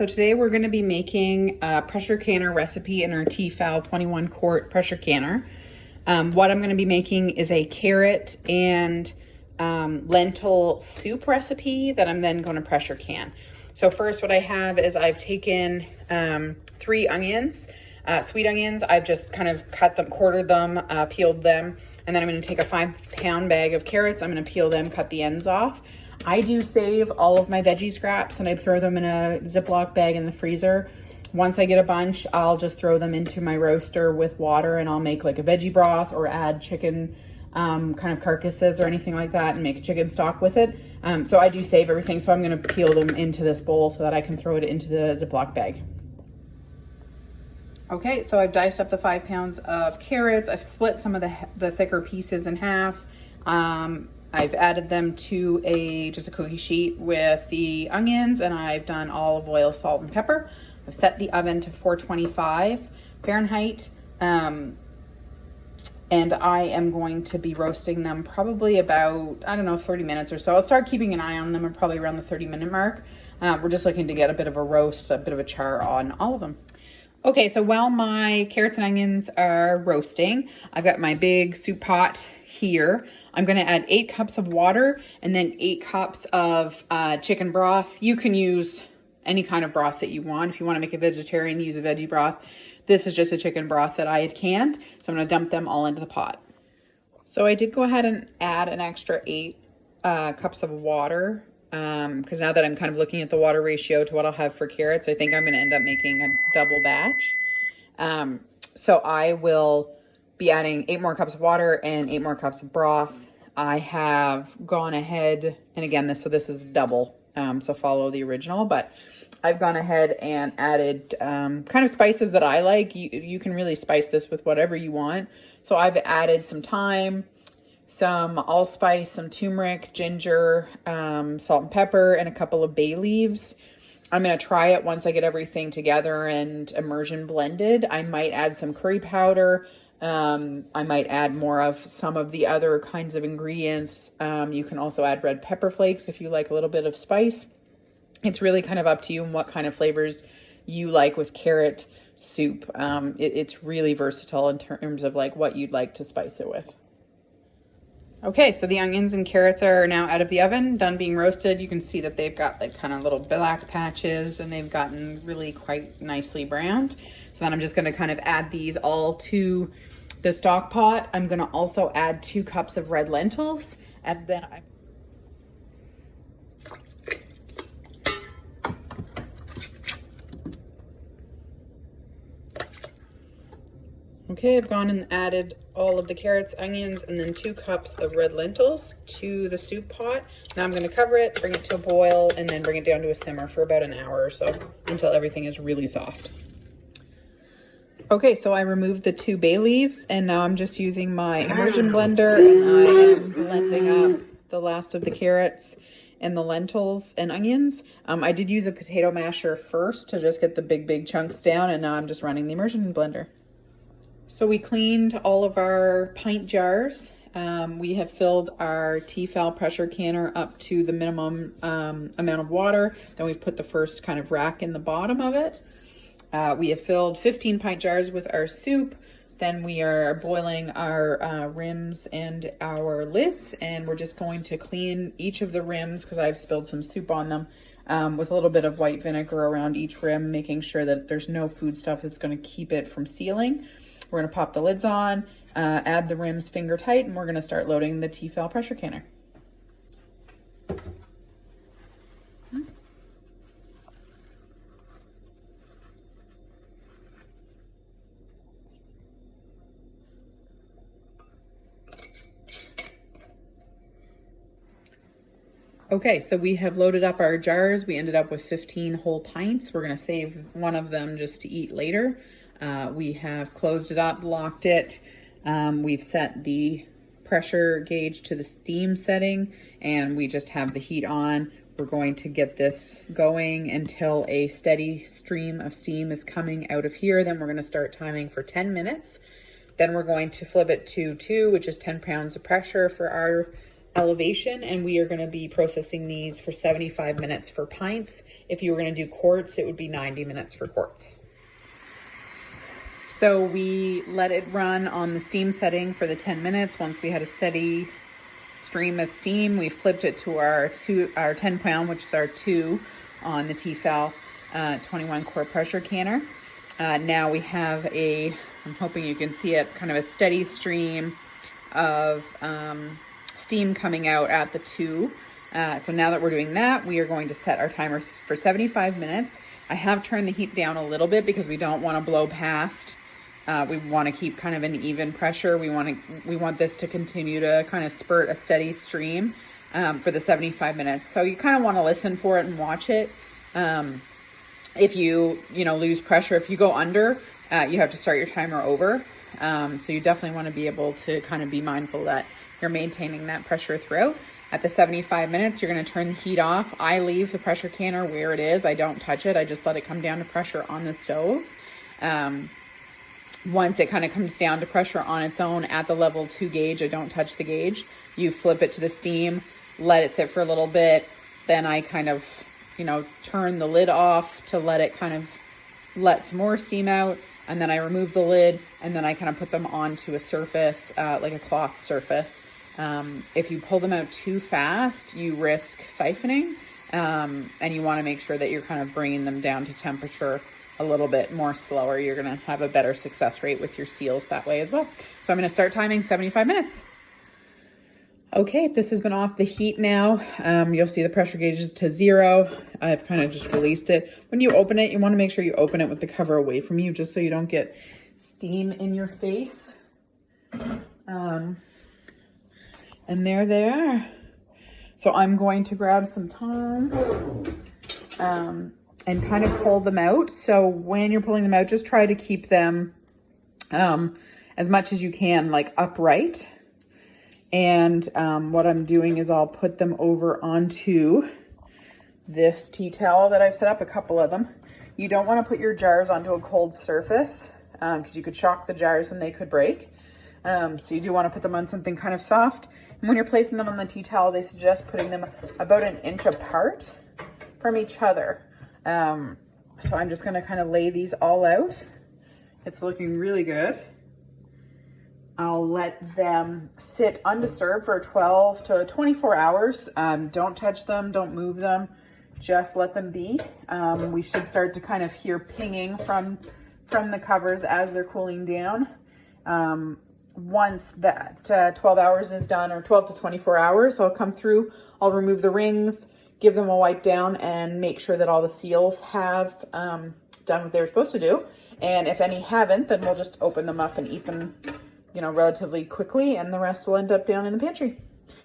So today we're going to be making a pressure canner recipe in our Tfal 21 quart pressure canner. What I'm going to be making is a carrot and lentil soup recipe that I'm then going to pressure can. So first what I have is I've taken 3 onions, sweet onions. I've just kind of cut them, quartered them, peeled them, and then I'm going to take a 5-pound bag of carrots. I'm going to peel them, cut the ends off. I do save all of my veggie scraps and I throw them in a Ziploc bag in the freezer. Once I get a bunch, I'll just throw them into my roaster with water and I'll make like a veggie broth or add chicken kind of carcasses or anything like that and make a chicken stock with it. So I do save everything. So I'm going to peel them into this bowl so that I can throw it into the Ziploc bag. Okay, so I've diced up the 5 pounds of carrots. I've split some of the thicker pieces in half. I've added them to just a cookie sheet with the onions, and I've done olive oil, salt, and pepper. I've set the oven to 425 Fahrenheit, and I am going to be roasting them probably about, I don't know, 30 minutes or so. I'll start keeping an eye on them probably around the 30-minute mark. We're just looking to get a bit of a roast, a bit of a char on all of them. Okay, so while my carrots and onions are roasting, I've got my big soup pot here. I'm going to add 8 cups of water and then 8 cups of chicken broth. You can use any kind of broth that you want. If you want to make a vegetarian, use a veggie broth. This is just a chicken broth that I had canned, so I'm going to dump them all into the pot. So I did go ahead and add an extra 8 cups of water because now that I'm kind of looking at the water ratio to what I'll have for carrots, I think I'm going to end up making a double batch. So I will be adding 8 more cups of water and 8 more cups of broth. I have gone ahead, and again, this is double, so follow the original, but I've gone ahead and added kind of spices that I like. You can really spice this with whatever you want. So I've added some thyme, some allspice, some turmeric, ginger, salt and pepper, and a couple of bay leaves. I'm going to try it once I get everything together and immersion blended. I might add some curry powder. I might add more of some of the other kinds of ingredients. You can also add red pepper flakes if you like a little bit of spice. It's really kind of up to you and what kind of flavors you like with carrot soup. It's really versatile in terms of like what you'd like to spice it with. Okay, so the onions and carrots are now out of the oven, done being roasted. You can see that they've got like kind of little black patches and they've gotten really quite nicely browned. So then I'm just going to kind of add these all to the stock pot. I'm going to also add 2 cups of red lentils, and then Okay, I've gone and added all of the carrots, onions, and then 2 cups of red lentils to the soup pot. Now I'm going to cover it, bring it to a boil, and then bring it down to a simmer for about an hour or so until everything is really soft. Okay, so I removed the 2 bay leaves, and now I'm just using my immersion blender, and I am blending up the last of the carrots and the lentils and onions. I did use a potato masher first to just get the big chunks down, and now I'm just running the immersion blender. So we cleaned all of our pint jars. We have filled our Tfal pressure canner up to the minimum amount of water. Then we've put the first kind of rack in the bottom of it. We have filled 15 pint jars with our soup. Then we are boiling our rims and our lids, and we're just going to clean each of the rims because I've spilled some soup on them with a little bit of white vinegar around each rim, making sure that there's no food stuff that's going to keep it from sealing. We're going to pop the lids on, add the rims finger tight, and we're going to start loading the Tfal pressure canner. Okay, so we have loaded up our jars. We ended up with 15 whole pints. We're going to save one of them just to eat later. We have closed it up, locked it. We've set the pressure gauge to the steam setting, and we just have the heat on. We're going to get this going until a steady stream of steam is coming out of here. Then we're going to start timing for 10 minutes. Then we're going to flip it to 2, which is 10 pounds of pressure for our elevation, and we are going to be processing these for 75 minutes for pints. If you were going to do quarts, it would be 90 minutes for quarts. So we let it run on the steam setting for the 10 minutes. Once we had a steady stream of steam, we flipped it to our 10 pound, which is our 2 on the Tfal 21 quart pressure canner. Now we have I'm hoping you can see it, kind of a steady stream of steam coming out at the 2. So now that we're doing that, we are going to set our timer for 75 minutes. I have turned the heat down a little bit because we don't want to blow past. We want to keep kind of an even pressure. We want this to continue to kind of spurt a steady stream for the 75 minutes. So you kind of want to listen for it and watch it. If you lose pressure, if you go under, you have to start your timer over. So you definitely want to be able to kind of be mindful that you're maintaining that pressure throughout. At the 75 minutes, you're going to turn the heat off. I leave the pressure canner where it is. I don't touch it. I just let it come down to pressure on the stove. Once it kind of comes down to pressure on its own at the level 2 gauge, I don't touch the gauge. You flip it to the steam, let it sit for a little bit. Then I kind of, turn the lid off to let it kind of let some more steam out. And then I remove the lid, and then I kind of put them onto a surface, like a cloth surface. If you pull them out too fast, you risk siphoning. And you want to make sure that you're kind of bringing them down to temperature a little bit more slower. You're going to have a better success rate with your seals that way as well. So I'm going to start timing 75 minutes. Okay, this has been off the heat now. You'll see the pressure gauge is to 0. I've kind of just released it. When you open it, you want to make sure you open it with the cover away from you, just so you don't get steam in your face. And there they are. So I'm going to grab some tongs and kind of pull them out. So when you're pulling them out, just try to keep them as much as you can, like upright. And what I'm doing is I'll put them over onto this tea towel that I've set up, a couple of them. You don't want to put your jars onto a cold surface because you could shock the jars and they could break. So you do want to put them on something kind of soft. And when you're placing them on the tea towel, they suggest putting them about 1 inch apart from each other. So I'm just going to kind of lay these all out. It's looking really good. I'll let them sit undisturbed for 12 to 24 hours. Don't touch them, don't move them, just let them be. We should start to kind of hear pinging from the covers as they're cooling down. Once that 12 hours is done, or 12 to 24 hours, I'll come through, I'll remove the rings, give them a wipe down, and make sure that all the seals have done what they were supposed to do. And if any haven't, then we'll just open them up and eat them relatively quickly, and the rest will end up down in the pantry.